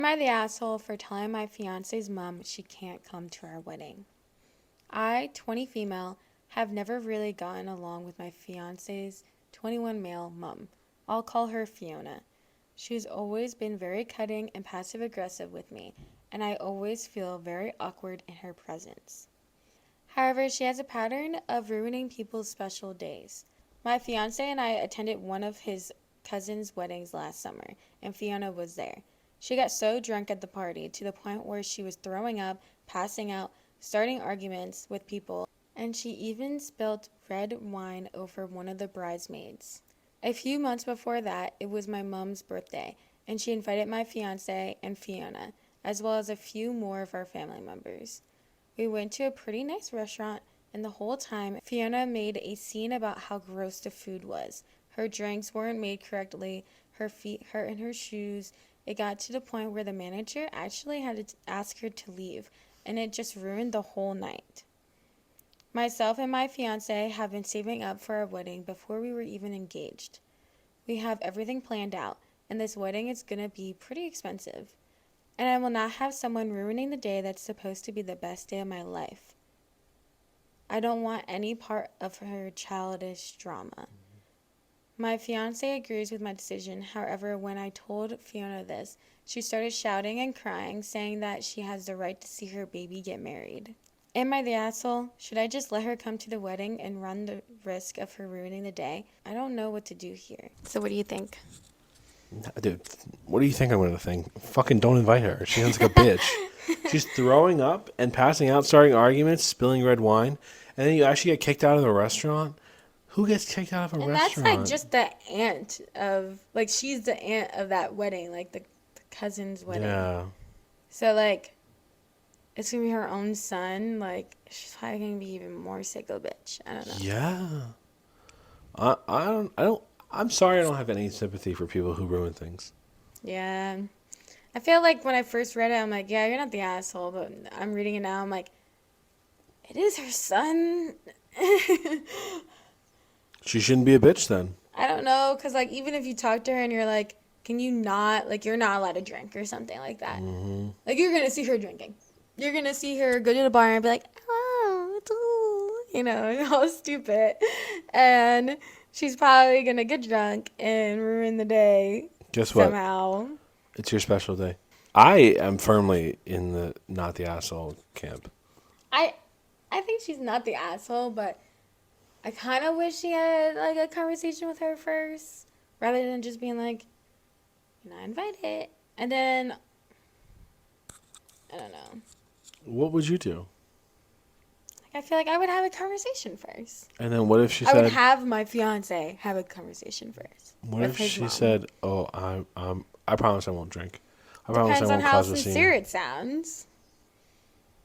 Am I the asshole for telling my fiance's mom she can't come to our wedding? I, 20 female, have never really gotten along with my fiance's 21 male mom. I'll call her Fiona. She's always been very cutting and passive aggressive with me, and I always feel very awkward in her presence. However, she has a pattern of ruining people's special days. My fiance and I attended one of his cousin's weddings last summer, and Fiona was there. She got so drunk at the party to the point where she was throwing up, passing out, starting arguments with people, and she even spilt red wine over one of the bridesmaids. A few months before that, it was my mom's birthday, and she invited my fiance and Fiona, as well as a few more of our family members. We went to a pretty nice restaurant, and the whole time, Fiona made a scene about how gross the food was. Her drinks weren't made correctly, her feet hurt in her shoes. It got to the point where the manager actually had to ask her to leave, and it just ruined the whole night. Myself and my fiance have been saving up for our wedding before we were even engaged. We have everything planned out, and this wedding is going to be pretty expensive. And I will not have someone ruining the day that's supposed to be the best day of my life. I don't want any part of her childish drama. My fiance agrees with my decision. However, when I told Fiona this, she started shouting and crying, saying that she has the right to see her baby get married. Am I the asshole? Should I just let her come to the wedding and run the risk of her ruining the day? I don't know what to do here. So what do you think? Dude, what do you think I'm going to think? Fucking don't invite her. She sounds like a bitch. She's throwing up and passing out, starting arguments, spilling red wine, and then you actually get kicked out of the restaurant? Who gets kicked out of a restaurant? And that's like just the aunt of, like, she's the aunt of that wedding, like the cousin's wedding. Yeah. So, like, it's going to be her own son. Like, she's probably going to be even more sick of a bitch. I don't know. Yeah. I'm sorry I don't have any sympathy for people who ruin things. Yeah. I feel like when I first read it, I'm like, yeah, you're not the asshole. But I'm reading it now, I'm like, it is her son. She shouldn't be a bitch then. I don't know, because, like, even if you talk to her and you're like, can you not, like, you're not allowed to drink or something like that. Mm-hmm. Like, you're going to see her drinking. You're going to see her go to the bar and be like, oh, it's all, you know, all stupid. And she's probably going to get drunk and ruin the day. Guess what? Somehow. It's your special day. I am firmly in the not the asshole camp. I think she's not the asshole, but I kind of wish she had, like, a conversation with her first, rather than just being like, you're not invited. And then, I don't know. What would you do? Like, I feel like I would have a conversation first. And then what if she I said... would have my fiance have a conversation first. What if she said, oh, I promise I won't drink. I promise Depends I on won't how cause a scene. sincere it sounds.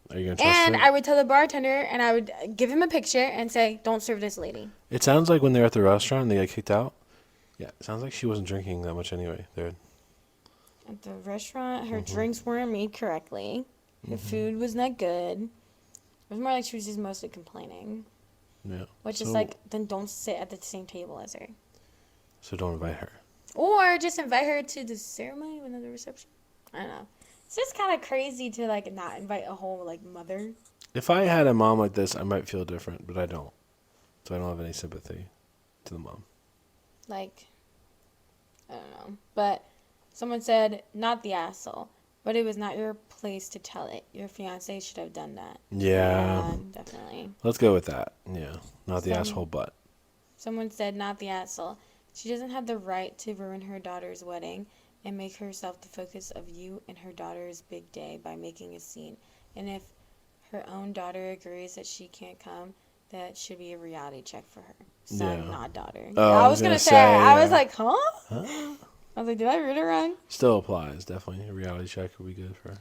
Are you going to trust her? And I would tell the bartender, and I would give him a picture and say, don't serve this lady. It sounds like when they're at the restaurant and they get kicked out. Yeah, it sounds like she wasn't drinking that much anyway. There. At the restaurant, her drinks weren't made correctly. Her food was not good. It was more like she was just mostly complaining. Yeah. Which is like, then don't sit at the same table as her. So don't invite her. Or just invite her to the ceremony or the reception. I don't know. It's just kind of crazy to, like, not invite a whole, like, mother. If I had a mom like this, I might feel different, but I don't. So I don't have any sympathy to the mom. Like, I don't know. But someone said, not the asshole. But it was not your place to tell it. Your fiance should have done that. Yeah. Definitely. Let's go with that. Yeah. Not the asshole, but. Someone said, not the asshole. She doesn't have the right to ruin her daughter's wedding and make herself the focus of you and her daughter's big day by making a scene. And if her own daughter agrees that she can't come, that should be a reality check for her. Son, not daughter. Oh, I was going to say, I was like, huh? I was like, did I read it wrong? Still applies. Definitely. A reality check would be good for her.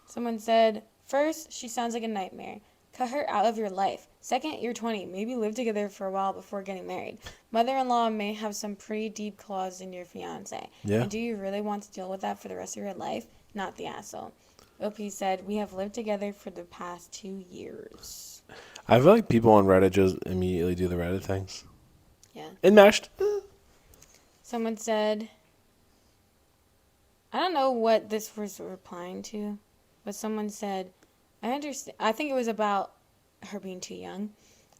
Someone said, first, she sounds like a nightmare. Cut her out of your life. Second, you're 20. Maybe live together for a while before getting married. Mother-in-law may have some pretty deep claws in your fiance. Yeah. And do you really want to deal with that for the rest of your life? Not the asshole. OP said, we have lived together for the past 2 years. I feel like people on Reddit just immediately do the Reddit things. Yeah. Enmeshed. Someone said, I don't know what this was replying to, but someone said, I understand. I think it was about her being too young.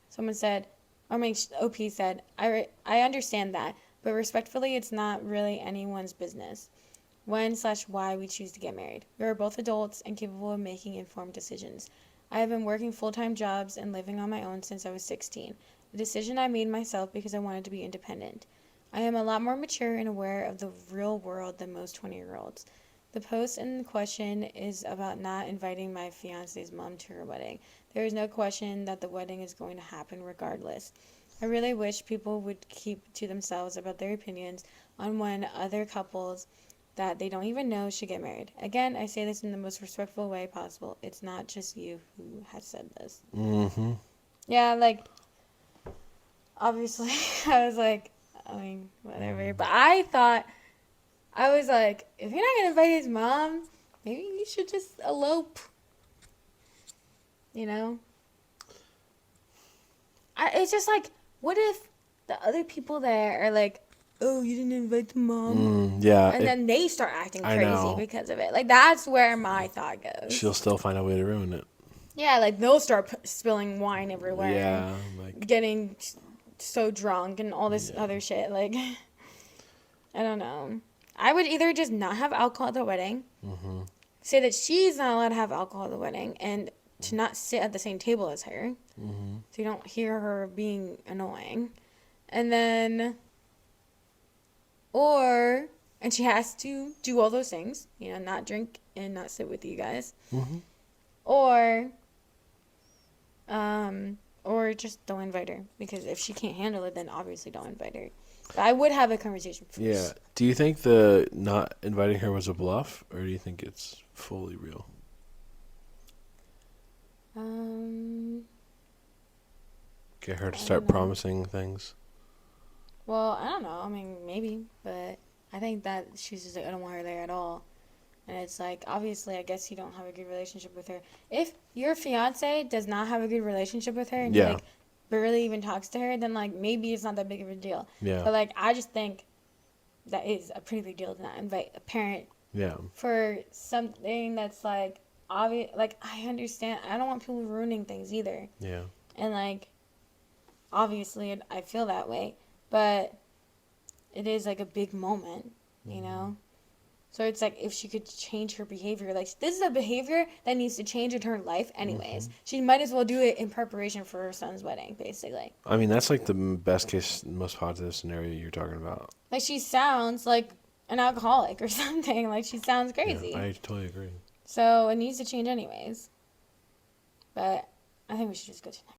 Someone said, OP said, I understand that, but respectfully, it's not really anyone's business when/why we choose to get married. We are both adults and capable of making informed decisions. I have been working full-time jobs and living on my own since I was 16, a decision I made myself because I wanted to be independent. I am a lot more mature and aware of the real world than most 20-year-olds. The post in question is about not inviting my fiance's mom to her wedding. There is no question that the wedding is going to happen regardless. I really wish people would keep to themselves about their opinions on when other couples that they don't even know should get married. Again, I say this in the most respectful way possible. It's not just you who has said this. Mm-hmm. Yeah, like, obviously, I was like, I mean, whatever. But I was like, if you're not going to invite his mom, maybe you should just elope. You know? It's just like, what if the other people there are like, oh, you didn't invite the mom? Yeah. And then they start acting I crazy know. because of it. Like, that's where my thought goes. She'll still find a way to ruin it. Yeah, like, they'll start spilling wine everywhere. Yeah. And getting so drunk and all this other shit. Like, I don't know. I would either just not have alcohol at the wedding, say that she's not allowed to have alcohol at the wedding, and to not sit at the same table as her, so you don't hear her being annoying. And then, and she has to do all those things, not drink and not sit with you guys. Or just don't invite her, because if she can't handle it, then obviously don't invite her. But I would have a conversation first. Yeah. Do you think the not inviting her was a bluff, or do you think it's fully real? Get her to start promising things. Well, I don't know. I mean, maybe, but I think that she's just like, I don't want her there at all. And it's like, obviously, I guess you don't have a good relationship with her. If your fiance does not have a good relationship with her and he, like, barely even talks to her, then, like, maybe it's not that big of a deal. Yeah. But, like, I just think that is a pretty big deal to not invite a parent for something that's, like, obvious. Like, I understand. I don't want people ruining things either. Yeah. And, like, obviously, I feel that way. But it is, like, a big moment, you know? So it's like, if she could change her behavior, like, this is a behavior that needs to change in her life anyways. She might as well do it in preparation for her son's wedding, basically. I mean, that's like the best case, most positive scenario you're talking about. Like, she sounds like an alcoholic or something. Like, she sounds crazy. Yeah, I totally agree. So it needs to change anyways. But I think we should just go to the next.